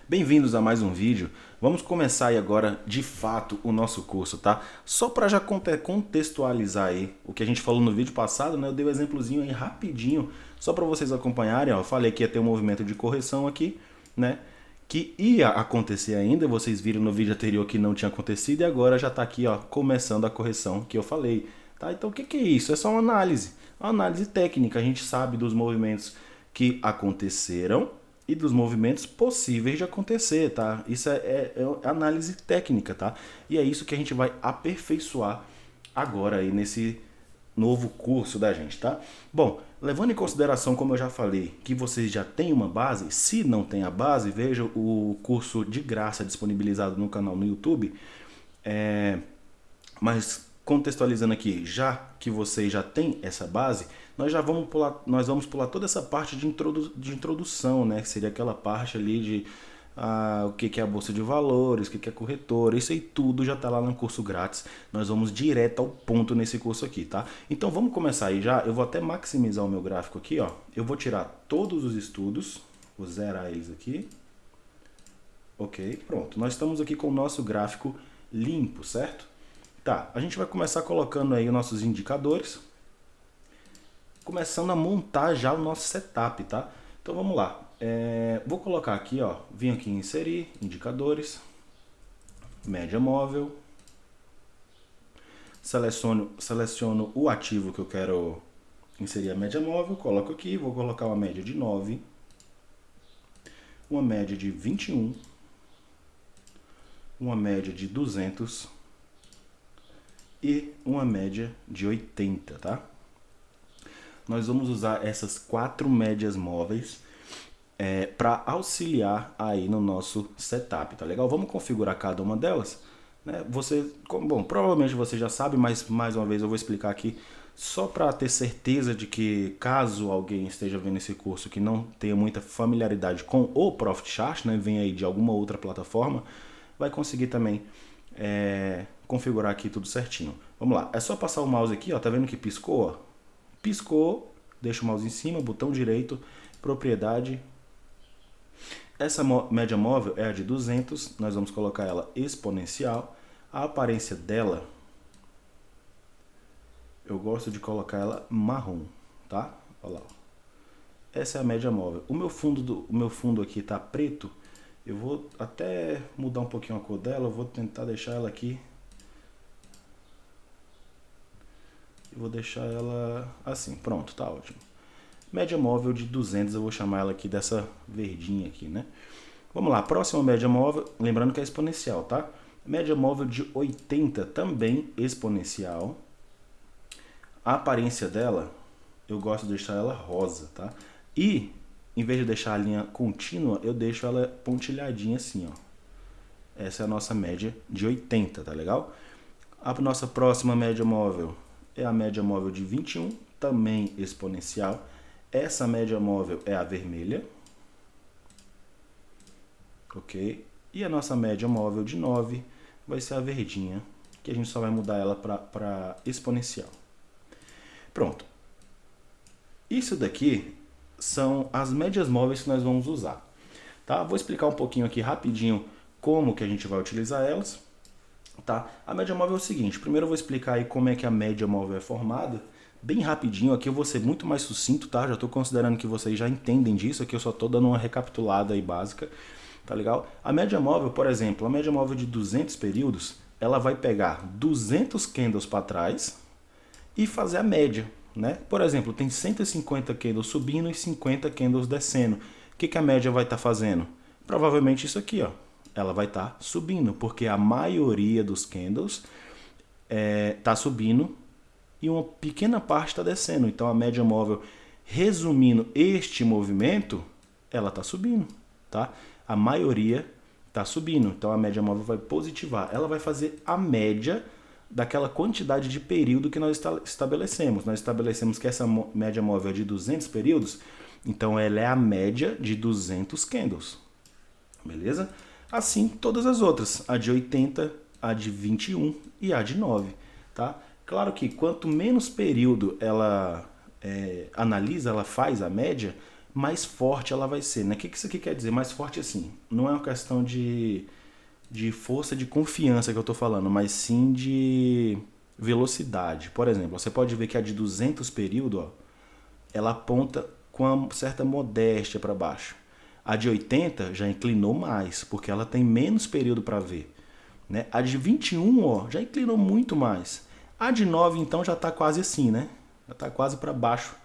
Bem-vindos a mais um vídeo. Vamos começar aí agora, de fato, o nosso curso, tá? Só para já contextualizar aí o que a gente falou no vídeo passado, né? Eu dei um exemplozinho aí rapidinho, só para vocês acompanharem, ó. Eu falei que ia ter um movimento de correção aqui, né? Que ia acontecer ainda, vocês viram no vídeo anterior que não tinha acontecido e agora já está aqui, ó, começando a correção que eu falei, tá? Então o que é isso? É só uma análise técnica. A gente sabe dos movimentos que aconteceram e dos movimentos possíveis de acontecer, tá? Isso é análise técnica, tá? E é isso que a gente vai aperfeiçoar agora aí nesse novo curso da gente, tá? Bom, levando em consideração, como eu já falei, que vocês já têm uma base, se não tem a base, veja o curso de graça disponibilizado no canal no YouTube. Mas contextualizando aqui, já que vocês já têm essa base, nós vamos pular toda essa parte de introdução, né? Que seria aquela parte ali de o que é a bolsa de valores, o que é corretora, isso aí tudo já está lá no curso grátis. Nós vamos direto ao ponto nesse curso aqui, tá? Então vamos começar aí já. Eu vou até maximizar o meu gráfico aqui, ó. Eu vou tirar todos os estudos, vou zerar eles aqui. Ok, pronto. Nós estamos aqui com o nosso gráfico limpo, certo? Tá, a gente vai começar colocando aí os nossos indicadores, começando a montar já o nosso setup, tá? Então vamos lá. Vou colocar aqui, ó, vim aqui em inserir, indicadores, média móvel, seleciono o ativo que eu quero inserir a média móvel, coloco aqui, vou colocar uma média de 9, uma média de 21, uma média de 200 e uma média de 80, tá? Nós vamos usar essas 4 médias móveis para auxiliar aí no nosso setup, tá legal? Vamos configurar cada uma delas, né? Bom, provavelmente você já sabe, mas mais uma vez eu vou explicar aqui só para ter certeza de que caso alguém esteja vendo esse curso que não tenha muita familiaridade com o Profit Chart, né, vem aí de alguma outra plataforma, vai conseguir também configurar aqui tudo certinho. Vamos lá, é só passar o mouse aqui, ó, tá vendo que piscou? Ó? Piscou, deixa o mouse em cima, botão direito, propriedade. Essa média móvel é a de 200, nós vamos colocar ela exponencial. A aparência dela, eu gosto de colocar ela marrom, tá? Olha lá. Essa é a média móvel. O meu fundo aqui tá preto. Eu vou até mudar um pouquinho a cor dela, eu vou tentar deixar ela aqui. Eu vou deixar ela assim, pronto, tá ótimo. Média móvel de 200, eu vou chamar ela aqui dessa verdinha aqui, né? Vamos lá, próxima média móvel, lembrando que é exponencial, tá? Média móvel de 80, também exponencial. A aparência dela, eu gosto de deixar ela rosa, tá? E, em vez de deixar a linha contínua, eu deixo ela pontilhadinha assim, ó. Essa é a nossa média de 80, tá legal? A nossa próxima média móvel é a média móvel de 21, também exponencial. Essa média móvel é a vermelha. Ok? E a nossa média móvel de 9 vai ser a verdinha, que a gente só vai mudar ela para exponencial. Pronto. Isso daqui são as médias móveis que nós vamos usar. Tá? Vou explicar um pouquinho aqui rapidinho como que a gente vai utilizar elas. Tá? A média móvel é o seguinte, primeiro eu vou explicar aí como é que a média móvel é formada, bem rapidinho, aqui eu vou ser muito mais sucinto, tá? Já estou considerando que vocês já entendem disso, aqui eu só estou dando uma recapitulada aí básica, tá legal? A média móvel, por exemplo, a média móvel de 200 períodos, ela vai pegar 200 candles para trás e fazer a média, né? Por exemplo, tem 150 candles subindo e 50 candles descendo. O que a média vai estar fazendo? Provavelmente isso aqui, ó. Ela vai estar subindo, porque a maioria dos candles está subindo e uma pequena parte está descendo. Então a média móvel, resumindo este movimento, ela está subindo, tá? A maioria está subindo, então a média móvel vai positivar. Ela vai fazer a média daquela quantidade de período que nós estabelecemos. Nós estabelecemos que essa média móvel é de 200 períodos, então ela é a média de 200 candles, beleza? Assim todas as outras, a de 80, a de 21 e a de 9, tá? Claro que quanto menos período ela analisa, ela faz a média, mais forte ela vai ser, né? O que isso aqui quer dizer? Mais forte assim, não é uma questão de força de confiança que eu estou falando, mas sim de velocidade. Por exemplo, você pode ver que a de 200 período, ó, ela aponta com uma certa modéstia para baixo. A de 80 já inclinou mais, porque ela tem menos período para ver. Né? A de 21 ó, já inclinou muito mais. A de 9 então já está quase assim, né? Já está quase para baixo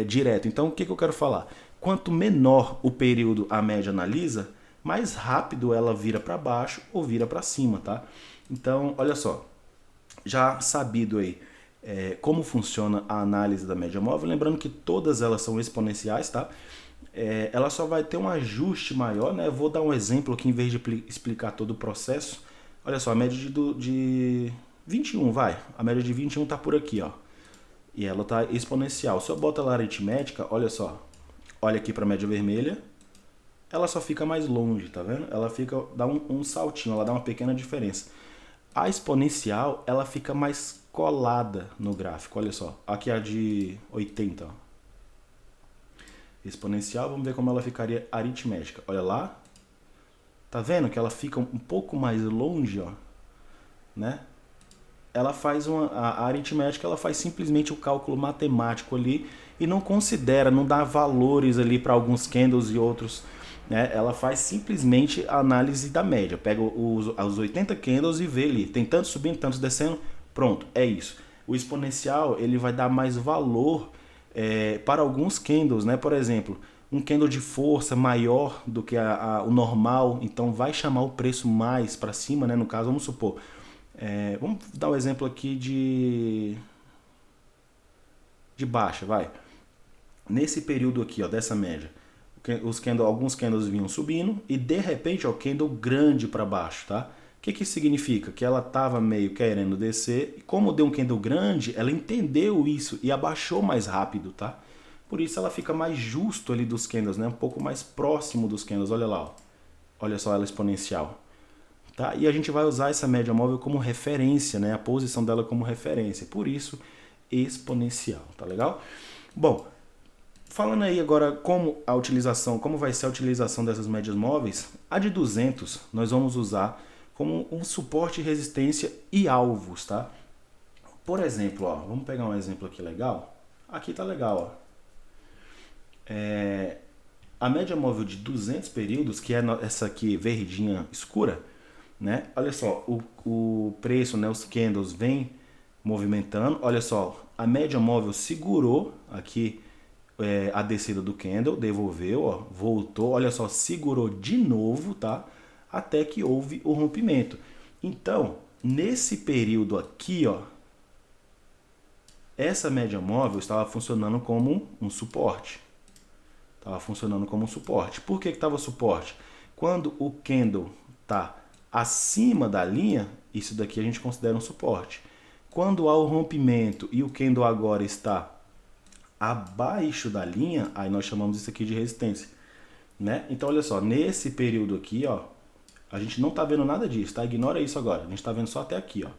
direto. Então o que eu quero falar? Quanto menor o período a média analisa, mais rápido ela vira para baixo ou vira para cima, tá? Então, olha só, já sabido aí como funciona a análise da média móvel, lembrando que todas elas são exponenciais, tá? Ela só vai ter um ajuste maior, né? Eu vou dar um exemplo aqui em vez de explicar todo o processo. Olha só, a média de 21, vai. A média de 21 tá por aqui, ó. E ela tá exponencial. Se eu boto ela aritmética, olha só. Olha aqui para a média vermelha. Ela só fica mais longe, tá vendo? Ela fica, dá um saltinho, ela dá uma pequena diferença. A exponencial, ela fica mais colada no gráfico, olha só. Aqui é a de 80, ó. Exponencial, vamos ver como ela ficaria aritmética. Olha lá. Tá vendo que ela fica um pouco mais longe, ó, né? Ela faz a aritmética, ela faz simplesmente o cálculo matemático ali e não considera, não dá valores ali para alguns candles e outros, né? Ela faz simplesmente a análise da média, pega os 80 candles e vê ali, tem tantos subindo, tantos descendo, pronto, é isso. O exponencial, ele vai dar mais valor para alguns candles, né? Por exemplo, um candle de força maior do que o normal, então vai chamar o preço mais para cima, né? No caso, vamos supor, vamos dar um exemplo aqui de baixa, vai. Nesse período aqui, ó, dessa média, alguns candles vinham subindo e de repente, ó, candle grande para baixo, tá? O que isso significa? Que ela estava meio querendo descer e como deu um candle grande, ela entendeu isso e abaixou mais rápido, tá? Por isso ela fica mais justo ali dos candles, né? Um pouco mais próximo dos candles, olha lá, ó. Olha só ela exponencial. Tá? E a gente vai usar essa média móvel como referência, né? A posição dela como referência. Por isso, exponencial, tá legal? Bom, falando aí agora como vai ser a utilização dessas médias móveis, a de 200 nós vamos usar como um suporte, resistência e alvos, tá? Por exemplo, ó, vamos pegar um exemplo aqui legal. Aqui tá legal, ó. A média móvel de 200 períodos, que é essa aqui verdinha escura, né? Olha só, o preço, né, os candles vem movimentando. Olha só, a média móvel segurou aqui a descida do candle, devolveu, ó, voltou, olha só, segurou de novo, tá? Até que houve o rompimento. Então, nesse período aqui, ó, essa média móvel estava funcionando como um suporte. Estava funcionando como um suporte. Por que estava suporte? Quando o candle está acima da linha, isso daqui a gente considera um suporte. Quando há o rompimento e o candle agora está abaixo da linha, aí nós chamamos isso aqui de resistência, né? Então olha só, nesse período aqui, ó, a gente não está vendo nada disso, tá? Ignora isso agora, a gente está vendo só até aqui, ó.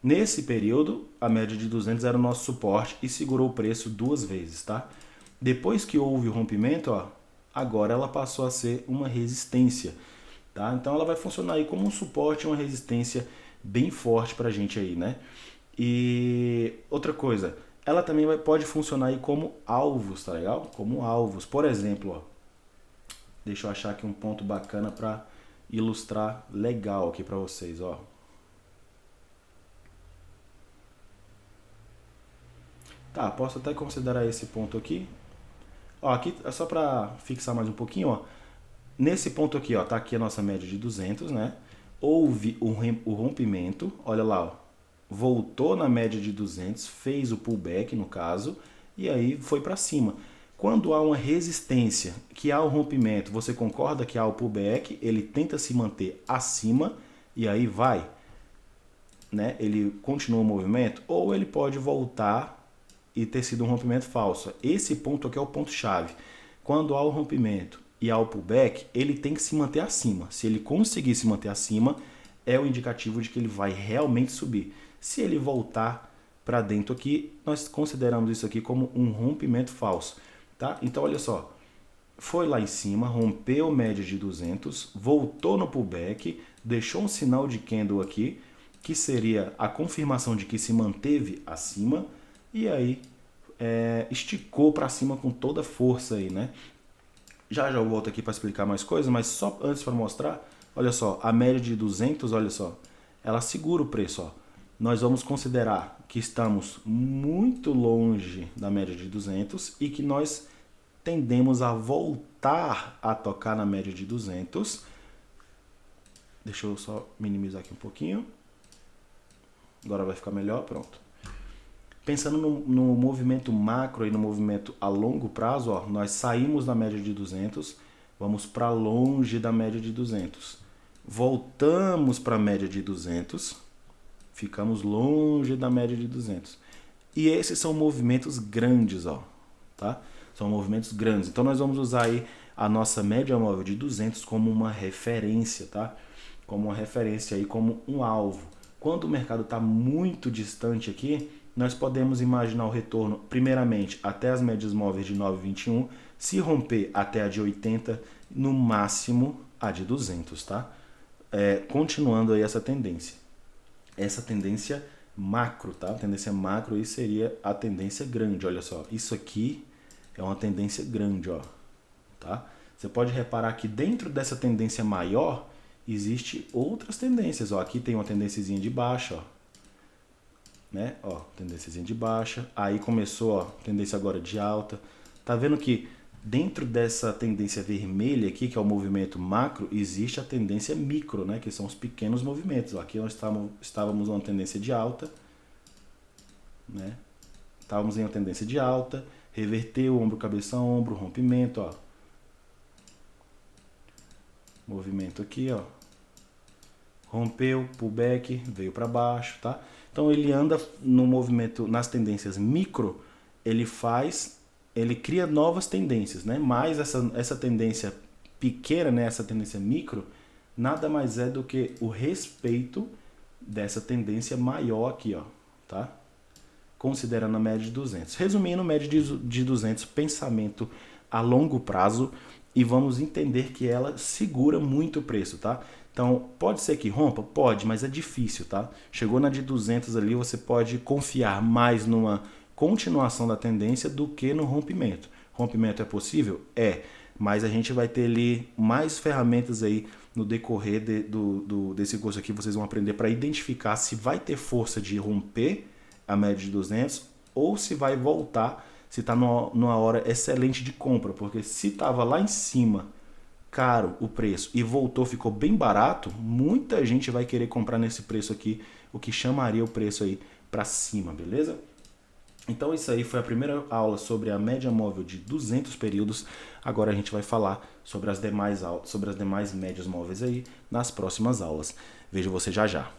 Nesse período, a média de 200 era o nosso suporte e segurou o preço 2 vezes, tá? Depois que houve o rompimento, ó, agora ela passou a ser uma resistência, tá? Então ela vai funcionar aí como um suporte, uma resistência bem forte pra gente aí, né? E outra coisa, ela também pode funcionar aí como alvos, tá legal? Como alvos. Por exemplo, ó, deixa eu achar aqui um ponto bacana para ilustrar legal aqui para vocês, ó. Tá, posso até considerar esse ponto aqui. Ó, aqui é só para fixar mais um pouquinho, ó. Nesse ponto aqui, ó, tá aqui a nossa média de 200, né? Houve o rompimento, olha lá, ó. Voltou na média de 200, fez o pullback no caso, e aí foi para cima. Quando há uma resistência, que há o rompimento, você concorda que há o pullback, ele tenta se manter acima e aí vai, né? Ele continua o movimento ou ele pode voltar e ter sido um rompimento falso. Esse ponto aqui é o ponto chave. Quando há o rompimento e há o pullback, ele tem que se manter acima. Se ele conseguir se manter acima, é o indicativo de que ele vai realmente subir. Se ele voltar para dentro aqui, nós consideramos isso aqui como um rompimento falso. tá? Então, olha só, foi lá em cima, rompeu média de 200, voltou no pullback, deixou um sinal de candle aqui, que seria a confirmação de que se manteve acima, e aí esticou para cima com toda a força aí, né? Já eu volto aqui para explicar mais coisas, mas só antes para mostrar, olha só, a média de 200, olha só, ela segura o preço, ó. Nós vamos considerar que estamos muito longe da média de 200 e que nós tendemos a voltar a tocar na média de 200. Deixa eu só minimizar aqui um pouquinho. Agora vai ficar melhor, pronto. Pensando no movimento macro e no movimento a longo prazo, ó, nós saímos da média de 200, vamos para longe da média de 200. Voltamos para a média de 200, ficamos longe da média de 200. E esses são movimentos grandes, ó, tá? São movimentos grandes. Então nós vamos usar aí a nossa média móvel de 200 como uma referência, tá? Como uma referência aí, como um alvo. Quando o mercado está muito distante aqui, nós podemos imaginar o retorno, primeiramente, até as médias móveis de 9,21, se romper até a de 80, no máximo a de 200, tá? Continuando aí essa tendência. Essa tendência macro, tá? A tendência macro aí seria a tendência grande, olha só. Isso aqui é uma tendência grande, ó, tá? Você pode reparar que dentro dessa tendência maior, existe outras tendências, ó. Aqui tem uma tendênciazinha de baixa, ó, né? Ó, tendênciazinha de baixa. Aí começou, ó, tendência agora de alta. Tá vendo que dentro dessa tendência vermelha aqui, que é o movimento macro, existe a tendência micro, né? Que são os pequenos movimentos. Ó, aqui nós estávamos numa tendência de alta, né? Estávamos em uma tendência de alta, reverteu, ombro, cabeça, ombro, rompimento, ó. Movimento aqui, ó. Rompeu, pullback, veio para baixo, tá? Então ele anda no movimento, nas tendências micro, ele cria novas tendências, né? Mas essa tendência pequena, né? Essa tendência micro, nada mais é do que o respeito dessa tendência maior aqui, ó, tá? Considerando a média de 200. Resumindo, média de 200, pensamento a longo prazo, e vamos entender que ela segura muito o preço, tá? Então, pode ser que rompa? Pode, mas é difícil, tá? Chegou na de 200 ali, você pode confiar mais numa continuação da tendência do que no rompimento. Rompimento é possível? É, mas a gente vai ter ali mais ferramentas aí no decorrer desse curso aqui, vocês vão aprender para identificar se vai ter força de romper a média de 200 ou se vai voltar, se está numa hora excelente de compra, porque se estava lá em cima, caro o preço, e voltou, ficou bem barato, muita gente vai querer comprar nesse preço aqui, o que chamaria o preço aí para cima, beleza? Então isso aí foi a primeira aula sobre a média móvel de 200 períodos. Agora a gente vai falar sobre as demais médias móveis aí nas próximas aulas. Vejo você já já.